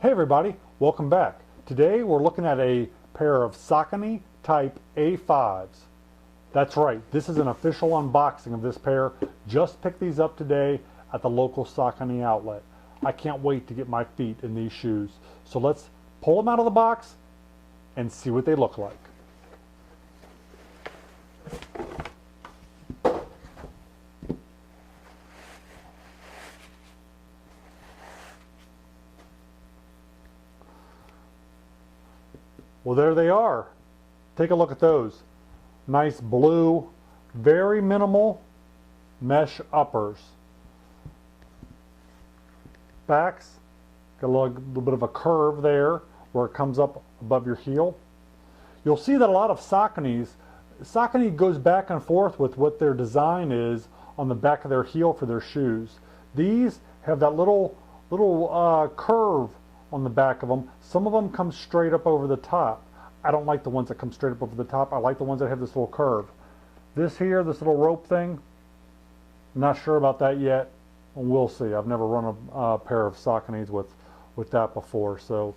Hey everybody, welcome back. Today we're looking at a pair of Saucony Type A5s. That's right, this is an official unboxing of this pair. Just picked these up today at the local Saucony outlet. I can't wait to get my feet in these shoes. So let's pull them out of the box and see what they look like. Well, there they are. Take a look at those. Nice blue, very minimal mesh uppers. Backs, got a little bit of a curve there where it comes up above your heel. You'll see that a lot of Saucony goes back and forth with what their design is on the back of their heel for their shoes. These have that little curve on the back of them. Some of them come straight up over the top. I don't like the ones that come straight up over the top. I like the ones that have this little curve. This here, this little rope thing, not sure about that yet. We'll see. I've never run a pair of Sauconys with that before, so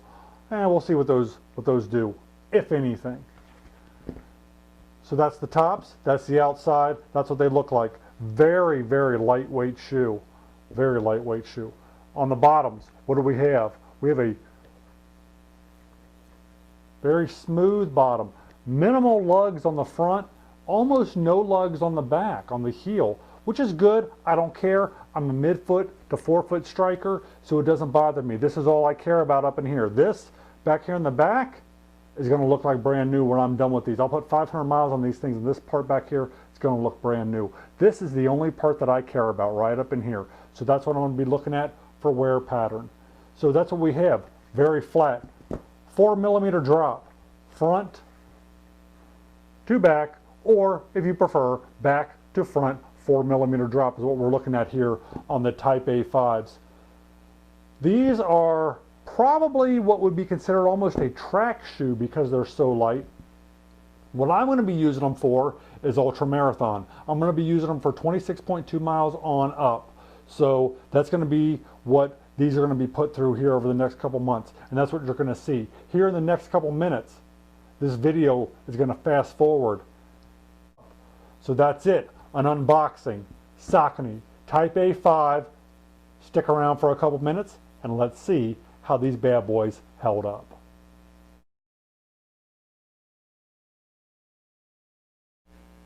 we'll see what those do, if anything. So that's the tops, that's the outside, that's what they look like. Very, very lightweight shoe. Very lightweight shoe. On the bottoms, what do we have? We have a very smooth bottom. Minimal lugs on the front, almost no lugs on the back, on the heel, which is good. I don't care. I'm a mid-foot to forefoot striker, so it doesn't bother me. This is all I care about up in here. This, back here in the back, is going to look like brand new when I'm done with these. I'll put 500 miles on these things, and this part back here is going to look brand new. This is the only part that I care about right up in here. So that's what I'm going to be looking at for wear pattern. So that's what we have. Very flat. 4mm drop. Front to back, or if you prefer, back to front. 4mm drop is what we're looking at here on the Type A5s. These are probably what would be considered almost a track shoe because they're so light. What I'm going to be using them for is ultra marathon. I'm going to be using them for 26.2 miles on up. So that's going to be what these are going to be put through here over the next couple months, and that's what you're going to see. Here in the next couple minutes, this video is going to fast forward. So that's it, an unboxing, Saucony Type A5. Stick around for a couple minutes and let's see how these bad boys held up.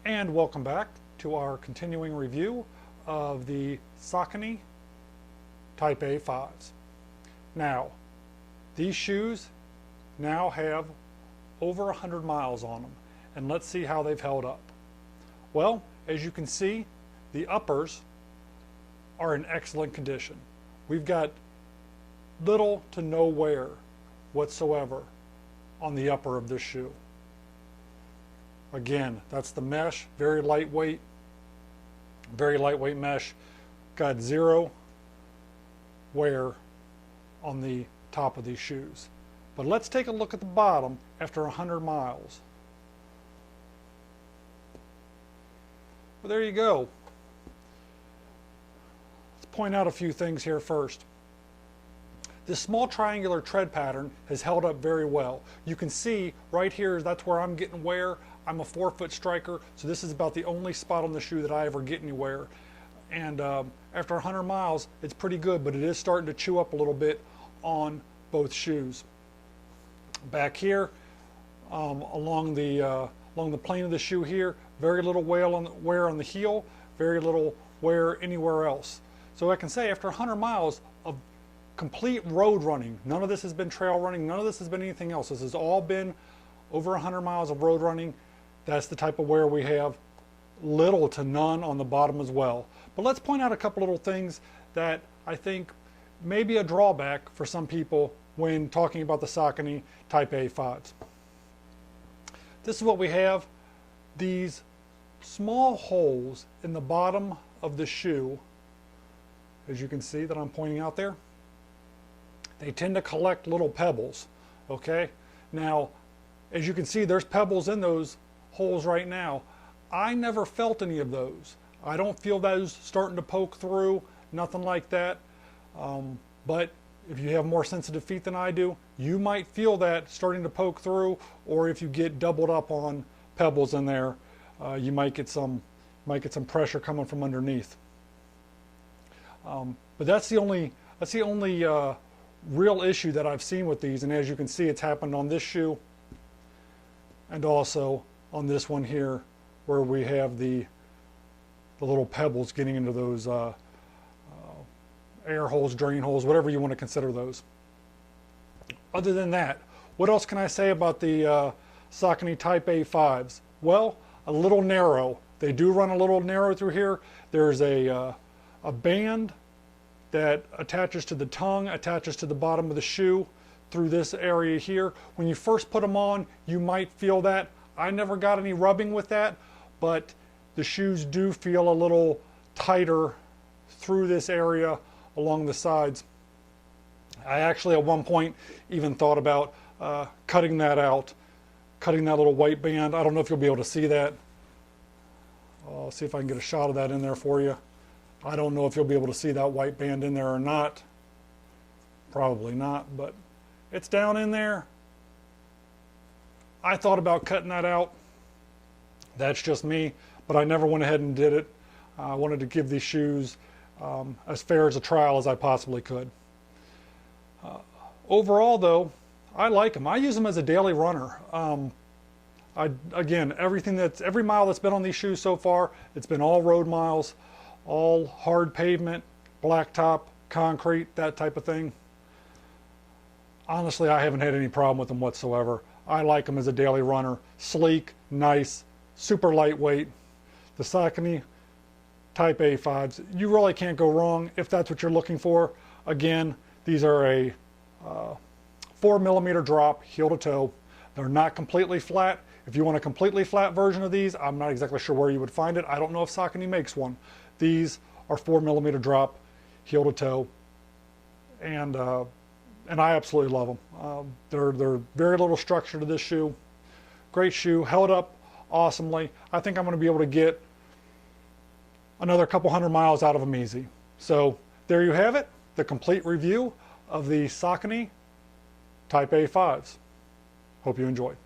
And welcome back to our continuing review of the Saucony Type A5s. Now, these shoes now have over 100 miles on them, and let's see how they've held up. Well, as you can see, the uppers are in excellent condition. We've got little to no wear whatsoever on the upper of this shoe. Again, that's the mesh, very lightweight mesh. Got zero wear on the top of these shoes. But let's take a look at the bottom after 100 miles. Well, there you go. Let's point out a few things here first. This small triangular tread pattern has held up very well. You can see right here, that's where I'm getting wear. I'm a forefoot striker, so this is about the only spot on the shoe that I ever get any wear. And after 100 miles, it's pretty good, but it is starting to chew up a little bit on both shoes. Back here, along the plane of the shoe here, very little wear on the heel, very little wear anywhere else. So I can say after 100 miles of complete road running, none of this has been trail running, none of this has been anything else. This has all been over 100 miles of road running. That's the type of wear we have. Little to none on the bottom as well. But let's point out a couple little things that I think may be a drawback for some people when talking about the Saucony Type A5s. This is what we have. These small holes in the bottom of the shoe, as you can see that I'm pointing out there, they tend to collect little pebbles. Okay, now as you can see, there's pebbles in those holes right now. I never felt any of those. I don't feel those starting to poke through, nothing like that. But if you have more sensitive feet than I do, you might feel that starting to poke through, or if you get doubled up on pebbles in there, you might get some pressure coming from underneath. But that's the only real issue that I've seen with these, and as you can see, it's happened on this shoe and also on this one here, where we have the little pebbles getting into those air holes, drain holes, whatever you want to consider those. Other than that, what else can I say about the Saucony Type A5s? Well, a little narrow. They do run a little narrow through here. There's a band that attaches to the tongue, attaches to the bottom of the shoe through this area here. When you first put them on, you might feel that. I never got any rubbing with that, but the shoes do feel a little tighter through this area along the sides. I actually at one point even thought about cutting that out, cutting that little white band. I don't know if you'll be able to see that. I'll see if I can get a shot of that in there for you. I don't know if you'll be able to see that white band in there or not. Probably not, but it's down in there. I thought about cutting that out. That's just me, but I never went ahead and did it. I wanted to give these shoes as fair as a trial as I possibly could. Overall though, I like them. I use them as a daily runner. Again, every mile that's been on these shoes so far, it's been all road miles, all hard pavement, blacktop, concrete, that type of thing. Honestly, I haven't had any problem with them whatsoever. I like them as a daily runner. Sleek, nice, super lightweight. The Saucony Type A5s, you really can't go wrong if that's what you're looking for. Again, these are a 4mm drop, heel to toe. They're not completely flat. If you want a completely flat version of these, I'm not exactly sure where you would find it. I don't know if Saucony makes one. These are 4mm drop, heel to toe, and I absolutely love them. They're very little structure to this shoe. Great shoe, held up awesomely. I think I'm going to be able to get another couple hundred miles out of them easy. So there you have it, the complete review of the Saucony Type A5s. Hope you enjoyed.